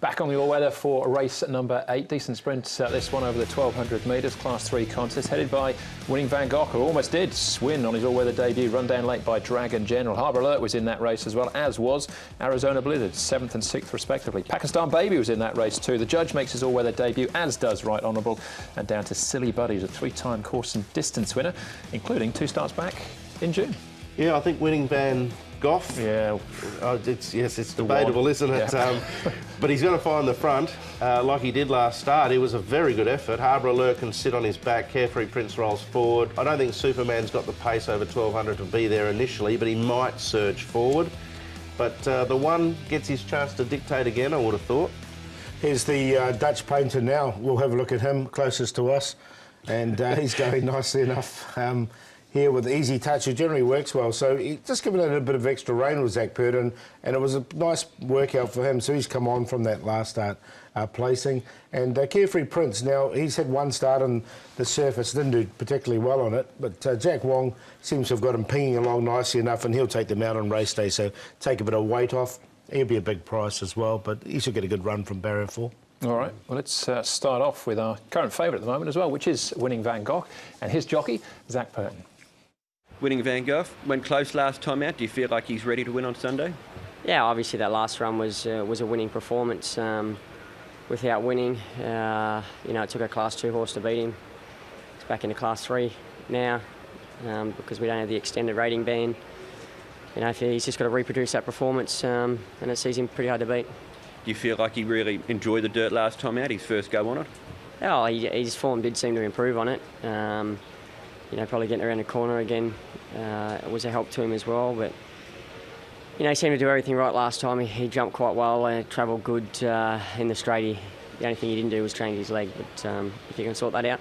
Back on the all-weather for race number 8. Decent sprint, this one over the 1,200 metres, Class 3 contest, headed by winning Van Gogh, who almost did win on his all-weather debut, run down late by Dragon General. Harbour Alert was in that race as well, as was Arizona Blizzard, 7th and 6th respectively. Pakistan Baby was in that race too. The Judge makes his all-weather debut, as does Right Honourable, and down to Silly Buddies, a 3-time course and distance winner, including 2 starts back in June. Yeah, I think winning Van Gogh. Yeah, it's debatable, isn't it? Yeah. But he's going to find the front like he did last start. It was a very good effort. Harbour Alert can sit on his back. Carefree Prince rolls forward. I don't think Superman's got the pace over 1,200 to be there initially, but he might surge forward. But the one gets his chance to dictate again, I would have thought. Here's the Dutch painter now. We'll have a look at him closest to us. And he's going nicely enough. Here with easy touch, it generally works well. So he just given it a bit of extra rain with Zach Purden, and it was a nice workout for him. So he's come on from that last start placing. And Carefree Prince, now he's had one start on the surface, didn't do particularly well on it, but Jack Wong seems to have got him pinging along nicely enough, and he'll take them out on race day, so take a bit of weight off. He'll be a big price as well, but he should get a good run from barrier 4. All right, well, let's start off with our current favourite at the moment as well, which is winning Van Gogh, and his jockey, Zach Purden. Winning Van Gogh went close last time out. Do you feel like he's ready to win on Sunday? Yeah, obviously that last run was a winning performance. Without winning, it took a Class 2 horse to beat him. He's back into Class 3 now because we don't have the extended rating ban. He's just got to reproduce that performance, and it sees him pretty hard to beat. Do you feel like he really enjoyed the dirt last time out, his first go on it? Oh, his form did seem to improve on it. Probably getting around the corner again was a help to him as well. But, he seemed to do everything right last time. He jumped quite well and travelled good in the straight. The only thing he didn't do was change his leg. But if he can sort that out,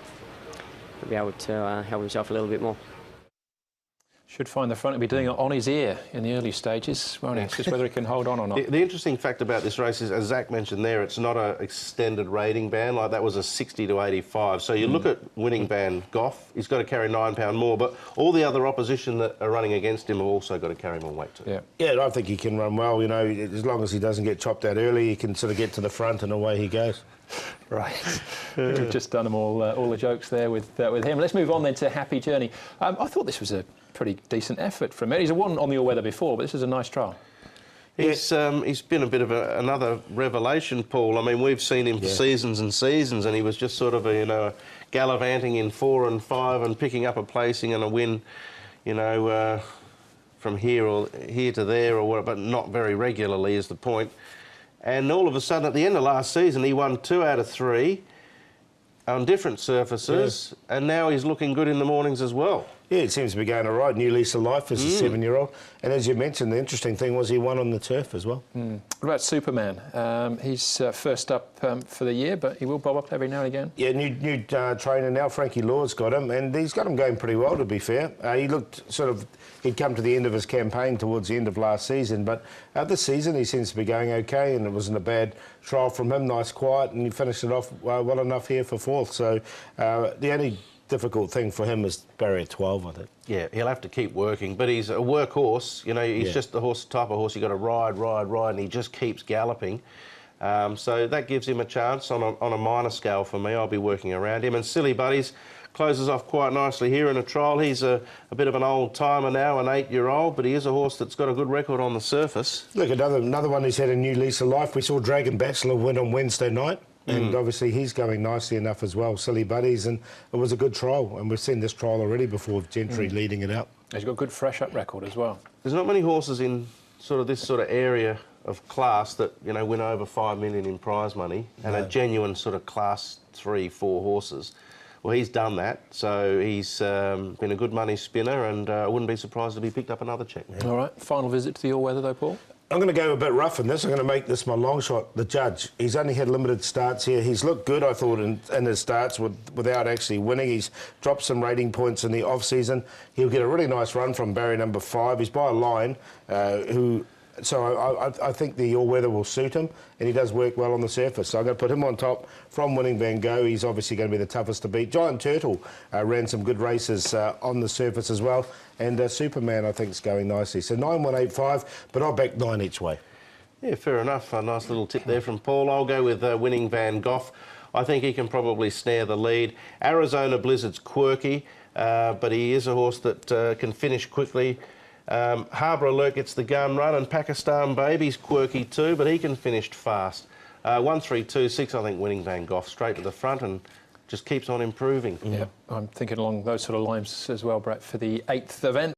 he'll be able to help himself a little bit more. Should find the front and be doing it on his ear in the early stages, won't he? It's just whether he can hold on or not. The interesting fact about this race is, as Zach mentioned there, it's not an extended rating band. Like that was a 60 to 85. So you look at winning Van Gogh, he's got to carry 9 pound more, but all the other opposition that are running against him have also got to carry more weight too. Yeah, I think he can run well. As long as he doesn't get chopped out early, he can sort of get to the front and away he goes. Right. We've just done them all the jokes there with him. Let's move on then to Happy Journey. I thought this was a pretty decent effort from him. He's won on the all-weather before, but this is a nice trial. He's been a bit of another revelation, Paul. I mean, we've seen him for seasons and seasons, and he was just sort of gallivanting in 4 and 5 and picking up a placing and a win, from here to there or whatever, but not very regularly is the point. And all of a sudden, at the end of last season, he won 2 out of 3 on different surfaces, and now he's looking good in the mornings as well. Yeah, it seems to be going all right. New lease of life as a 7-year-old. And as you mentioned, the interesting thing was he won on the turf as well. What about Superman? He's first up for the year, but he will bob up every now and again. Yeah, new trainer now. Frankie Law's got him, and he's got him going pretty well, to be fair. He looked he'd come to the end of his campaign towards the end of last season, but this season he seems to be going okay, and it wasn't a bad trial from him. Nice, quiet, and he finished it off well enough here for 4th. So the only difficult thing for him is barrier 12, I think. Yeah, he'll have to keep working, but he's a workhorse. He's just the type of horse you got to ride, and he just keeps galloping. So that gives him a chance on a minor scale for me. I'll be working around him. And Silly Buddies closes off quite nicely here in a trial. He's a bit of an old timer now, an 8-year-old, but he is a horse that's got a good record on the surface. Look, another one who's had a new lease of life. We saw Dragon Bachelor win on Wednesday night. And obviously he's going nicely enough as well, Silly Buddies, and it was a good trial, and we've seen this trial already before with Gentry leading it out. He's got a good fresh-up record as well. There's not many horses in this sort of area of class that, win over 5 million in prize money and are genuine sort of Class 3, 4 horses. Well, he's done that, so he's been a good money spinner, and I wouldn't be surprised if he picked up another check now. All right, final visit to the all-weather though, Paul? I'm going to go a bit rough in this. I'm going to make this my long shot, the Judge. He's only had limited starts here. He's looked good, I thought, in his starts without actually winning. He's dropped some rating points in the off-season. He'll get a really nice run from barrier number 5. He's by a line So I think the all-weather will suit him, and he does work well on the surface. So I'm going to put him on top from winning Van Gogh. He's obviously going to be the toughest to beat. Giant Turtle ran some good races on the surface as well. And Superman, I think, is going nicely. So 9-1-8-5, but I'll back 9 each way. Yeah, fair enough. A nice little tip there from Paul. I'll go with Winning Van Gogh. I think he can probably snare the lead. Arizona Blizzard's quirky, but he is a horse that can finish quickly. Harbour Alert gets the gun run, and Pakistan Baby's quirky too, but he can finish fast. 1, 3, 2, 6, I think Winning Van Gogh straight to the front and just keeps on improving. Yeah, I'm thinking along those sort of lines as well, Brett, for the 8th event.